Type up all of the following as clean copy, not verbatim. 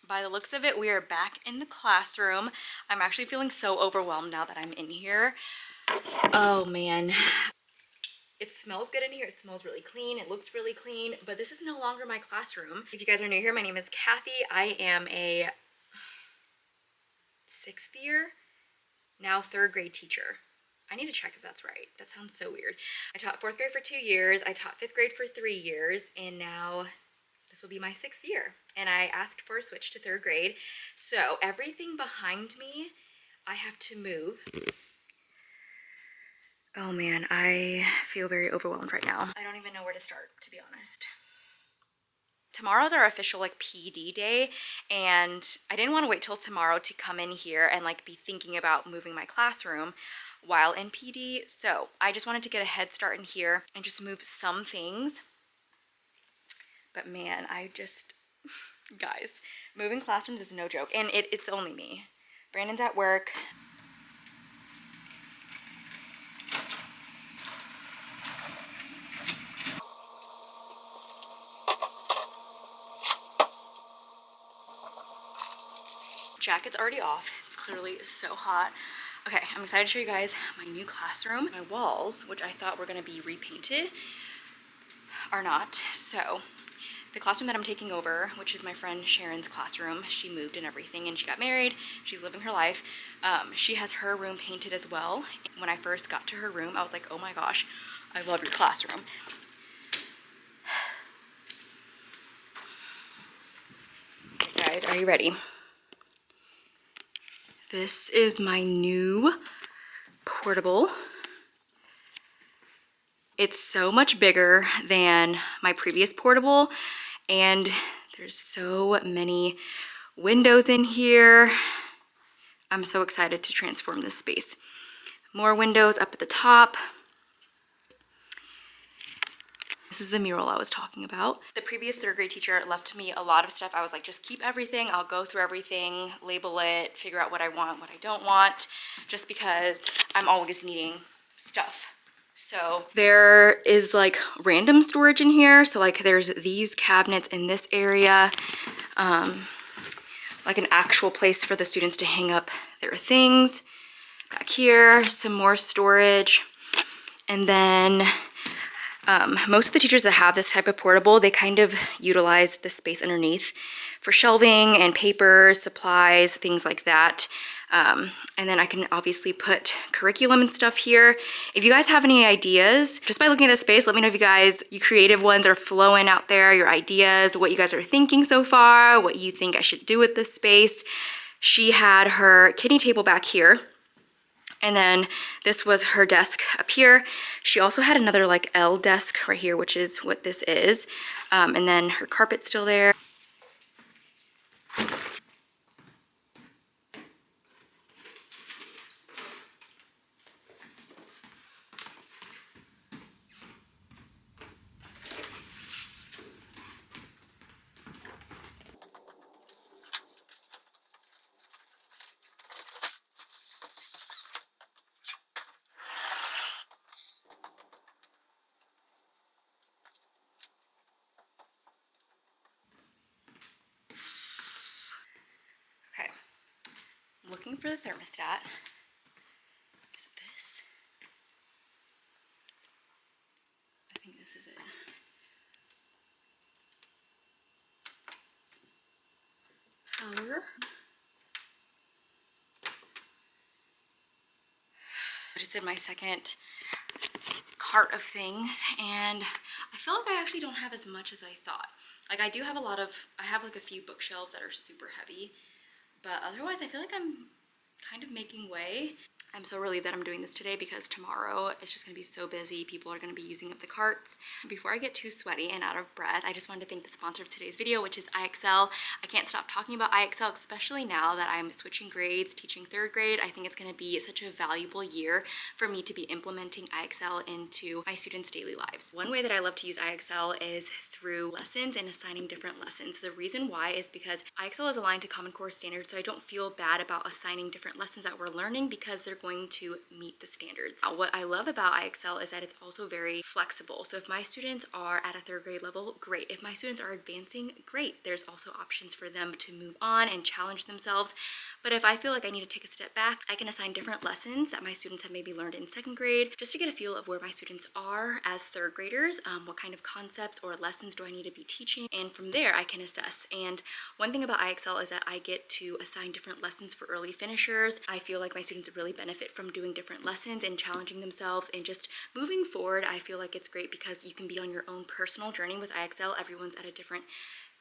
By the looks of it, we are back in the classroom. I'm actually feeling so overwhelmed now that I'm in here. Oh man. It smells good in here. It smells really clean. It looks really clean, but this is no longer my classroom. If you guys are new here, my name is Kathy. I am a 6th year, now 3rd grade teacher. I need to check if that's right. That sounds so weird. I taught 4th grade for 2 years. I taught 5th grade for 3 years, and now this will be my 6th year. And I asked for a switch to 3rd grade. So everything behind me, I have to move. Oh man, I feel very overwhelmed right now. I don't even know where to start, to be honest. Tomorrow's our official PD day, and I didn't want to wait till tomorrow to come in here and be thinking about moving my classroom while in PD. So I just wanted to get a head start in here and just move some things. But man, guys, moving classrooms is no joke, and it's only me. Brandon's at work. Jacket's already off. It's clearly so hot. Okay, I'm excited to show you guys my new classroom. My walls, which I thought were gonna be repainted, are not. So the classroom that I'm taking over, which is my friend Sharon's classroom, she moved and everything, and she got married. She's living her life. She has her room painted as well. When I first got to her room, I was like, oh my gosh, I love your classroom. Okay, guys, are you ready? This is my new portable. It's so much bigger than my previous portable, and there's so many windows in here. I'm so excited to transform this space. More windows up at the top. This is the mural I was talking about. The previous 3rd grade teacher left me a lot of stuff. I was like, just keep everything. I'll go through everything, label it, figure out what I want, what I don't want, just because I'm always needing stuff. So there is random storage in here. So there's these cabinets in this area, an actual place for the students to hang up their things. Back here, some more storage. And then most of the teachers that have this type of portable, they kind of utilize the space underneath for shelving and papers, supplies, things like that. And then I can obviously put curriculum and stuff here. If you guys have any ideas, just by looking at this space, let me know if you creative ones are flowing out there, your ideas, what you guys are thinking so far, what you think I should do with this space. She had her kitty table back here. And then this was her desk up here. She also had another L desk right here, which is what this is. And then her carpet's still there. Okay, I'm looking for the thermostat. Is it this? I think this is it. Power. I just did my second cart of things, and I feel like I actually don't have as much as I thought. I do have I have a few bookshelves that are super heavy, but otherwise I feel like I'm kind of making way. I'm so relieved that I'm doing this today because tomorrow it's just gonna be so busy. People are gonna be using up the carts. Before I get too sweaty and out of breath, I just wanted to thank the sponsor of today's video, which is IXL. I can't stop talking about IXL, especially now that I'm switching grades, teaching 3rd grade. I think it's gonna be such a valuable year for me to be implementing IXL into my students' daily lives. One way that I love to use IXL is through lessons and assigning different lessons. The reason why is because IXL is aligned to Common Core standards, so I don't feel bad about assigning different lessons that we're learning because they're going to meet the standards. Now, what I love about IXL is that it's also very flexible. So if my students are at a 3rd grade level, great. If my students are advancing, great. There's also options for them to move on and challenge themselves. But if I feel like I need to take a step back, I can assign different lessons that my students have maybe learned in 2nd grade, just to get a feel of where my students are as 3rd graders, what kind of concepts or lessons do I need to be teaching, and from there I can assess. And one thing about IXL is that I get to assign different lessons for early finishers. I feel like my students really benefit from doing different lessons and challenging themselves and just moving forward. I feel like it's great because you can be on your own personal journey with IXL. Everyone's at a different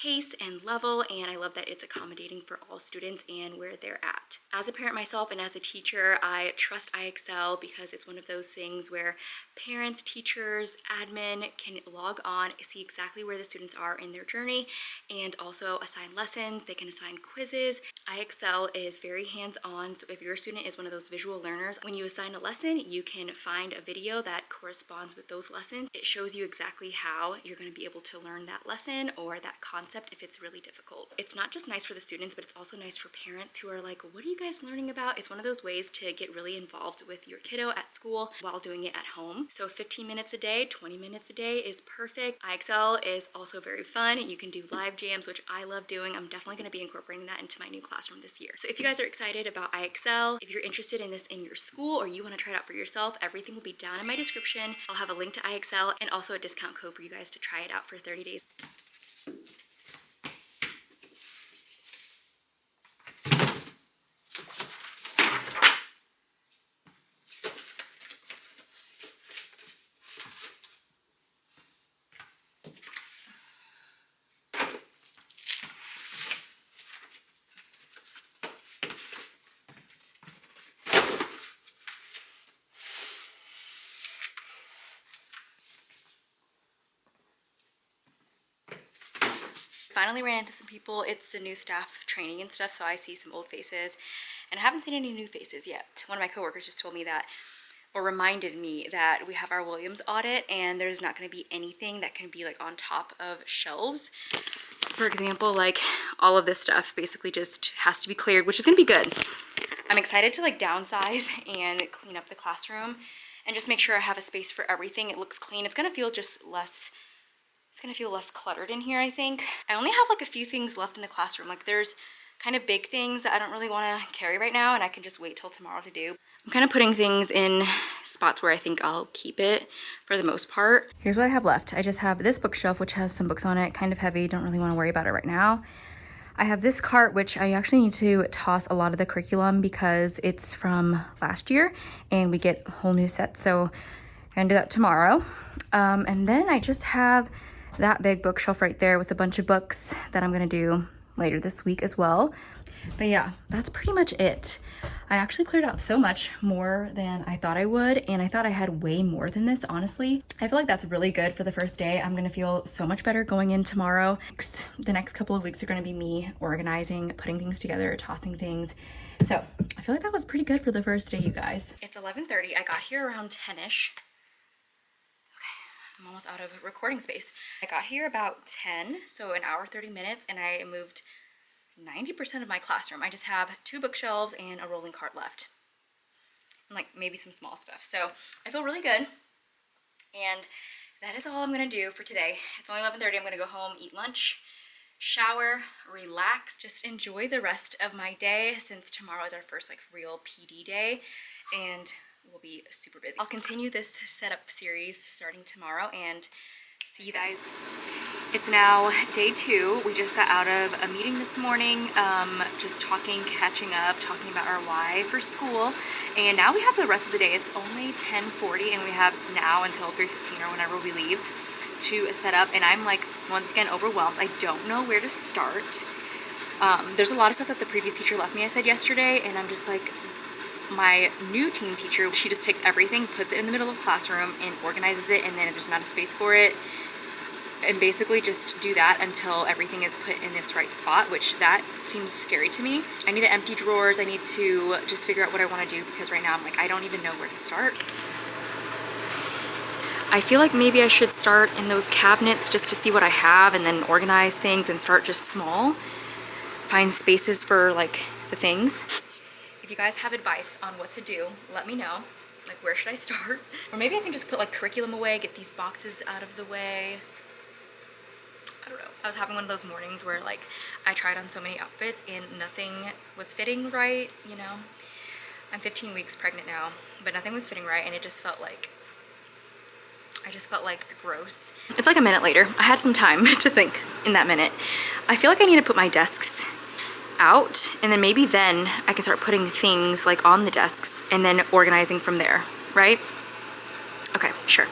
pace and level, and I love that it's accommodating for all students and where they're at. As a parent myself and as a teacher, I trust IXL because it's one of those things where parents, teachers, admin can log on, see exactly where the students are in their journey, and also assign lessons. They can assign quizzes. IXL is very hands-on, so if your student is one of those visual learners, when you assign a lesson, you can find a video that corresponds with those lessons. It shows you exactly how you're going to be able to learn that lesson or that concept if it's really difficult. It's not just nice for the students, but it's also nice for parents who are like, what are you guys learning about? It's one of those ways to get really involved with your kiddo at school while doing it at home. So 15 minutes a day, 20 minutes a day is perfect. IXL is also very fun. You can do live jams, which I love doing. I'm definitely going to be incorporating that into my new classroom this year. So if you guys are excited about IXL, if you're interested in this in your school or you want to try it out for yourself, everything will be down in my description. I'll have a link to IXL and also a discount code for you guys to try it out for 30 days. Finally ran into some people. It's the new staff training and stuff, so I see some old faces, and I haven't seen any new faces yet. One of my coworkers just told me that, or reminded me that we have our Williams audit and there's not going to be anything that can be like on top of shelves. For example, like all of this stuff basically just has to be cleared, which is going to be good. I'm excited to like downsize and clean up the classroom and just make sure I have a space for everything. It looks clean. It's going to feel just less, it's going to feel less cluttered in here, I think. I only have like a few things left in the classroom. Like there's kind of big things that I don't really want to carry right now and I can just wait till tomorrow to do. I'm kind of putting things in spots where I think I'll keep it for the most part. Here's what I have left. I just have this bookshelf, which has some books on it, kind of heavy. Don't really want to worry about it right now. I have this cart, which I actually need to toss a lot of the curriculum because it's from last year and we get a whole new set. So I'm gonna do that tomorrow. And then I just have that big bookshelf right there with a bunch of books that I'm gonna do later this week as well. But yeah, that's pretty much it. I actually cleared out so much more than I thought I would, and I thought I had way more than this, honestly. I feel like that's really good for the first day. I'm gonna feel so much better going in tomorrow. The next couple of weeks are gonna be me organizing, putting things together, tossing things. So I feel like that was pretty good for the first day, you guys. It's 11:30. I got here around 10-ish. I'm almost out of recording space. I got here about 10, so an hour, 30 minutes, and I moved 90% of my classroom. I just have 2 bookshelves and a rolling cart left. And like maybe some small stuff. So I feel really good. And that is all I'm gonna do for today. It's only 11:30. I'm gonna go home, eat lunch, shower, relax, just enjoy the rest of my day since tomorrow is our first like real PD day. And we'll be super busy. I'll continue this setup series starting tomorrow and see you guys. It's now day 2. We just got out of a meeting this morning, just talking, catching up, talking about our why for school. And now we have the rest of the day. It's only 10:40 and we have now until 3:15 or whenever we leave to set up. And I'm like, once again, overwhelmed. I don't know where to start. There's a lot of stuff that the previous teacher left me, I said yesterday, and I'm just like, my new team teacher, she just takes everything, puts it in the middle of the classroom and organizes it, and then there's not a space for it, and basically just do that until everything is put in its right spot, which that seems scary to me. I need to empty drawers. I need to just figure out what I want to do because right now I'm like, I don't even know where to start. I feel like maybe I should start in those cabinets just to see what I have and then organize things and start just small. Find spaces for like the things. If If you guys have advice on what to do, let me know. Like, where should I start? Or maybe I can just put like curriculum away, get these boxes out of the way. I don't know. I was having one of those mornings where like I tried on so many outfits and nothing was fitting right, you know? I'm 15 weeks pregnant now, but nothing was fitting right and it just felt like, I just felt like gross. It's like a minute later. I had some time to think in that minute. I feel like I need to put my desks out and then maybe then I can start putting things like on the desks and then organizing from there, right? Okay, sure.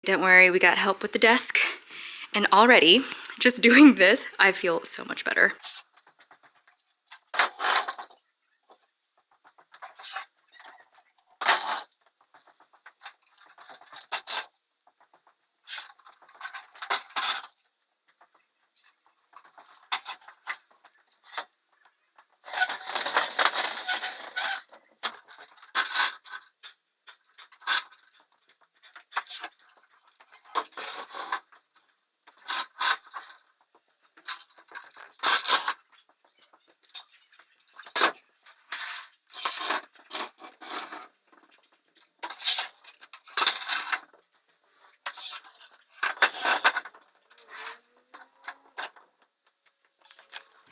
Don't worry, we got help with the desk. And already, just doing this, I feel so much better.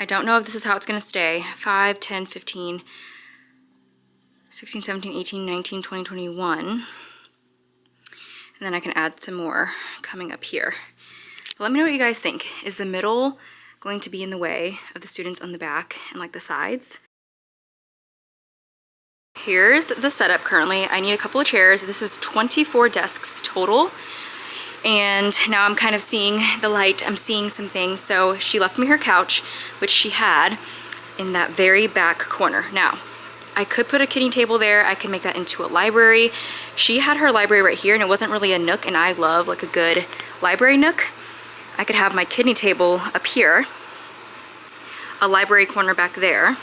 I don't know if this is how it's gonna stay. 5, 10, 15, 16, 17, 18, 19, 20, 21. And then I can add some more coming up here. But let me know what you guys think. Is the middle going to be in the way of the students on the back and like the sides? Here's the setup currently. I need a couple of chairs. This is 24 desks total. And now I'm kind of seeing the light, I'm seeing some things. So she left me her couch, which she had in that very back corner. Now, I could put a kitchen table there, I could make that into a library. She had her library right here and it wasn't really a nook, and I love like a good library nook. I could have my kitchen table up here, a library corner back there.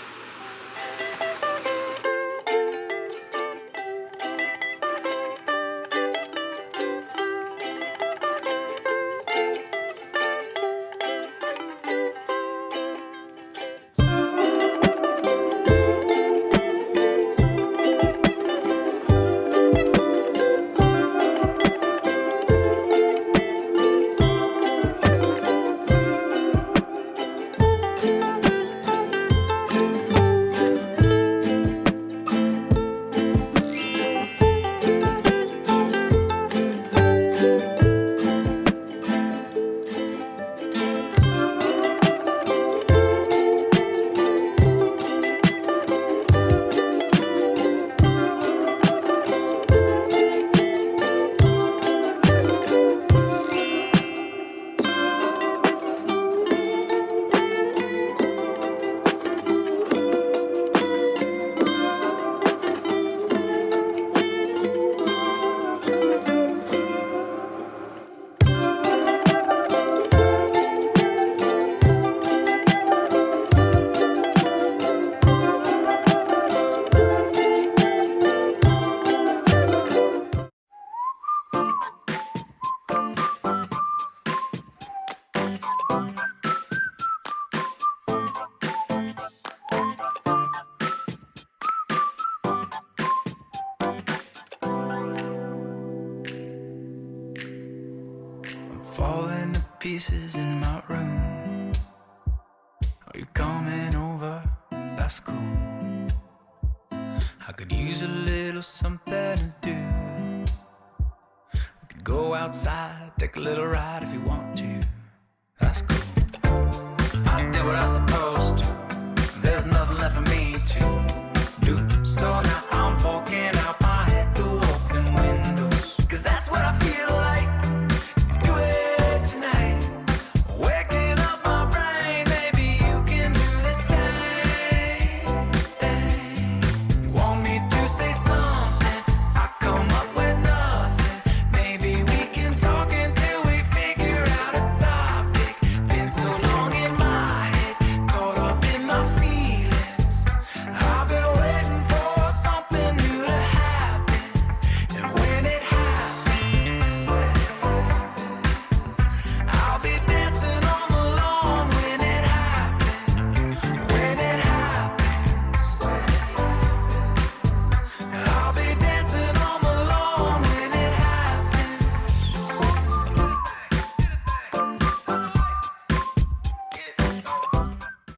Falling to pieces in my room. Are you coming over? That's cool. I could use a little something to do. We could go outside, take a little ride if you want to. that's cool. I did what I supposed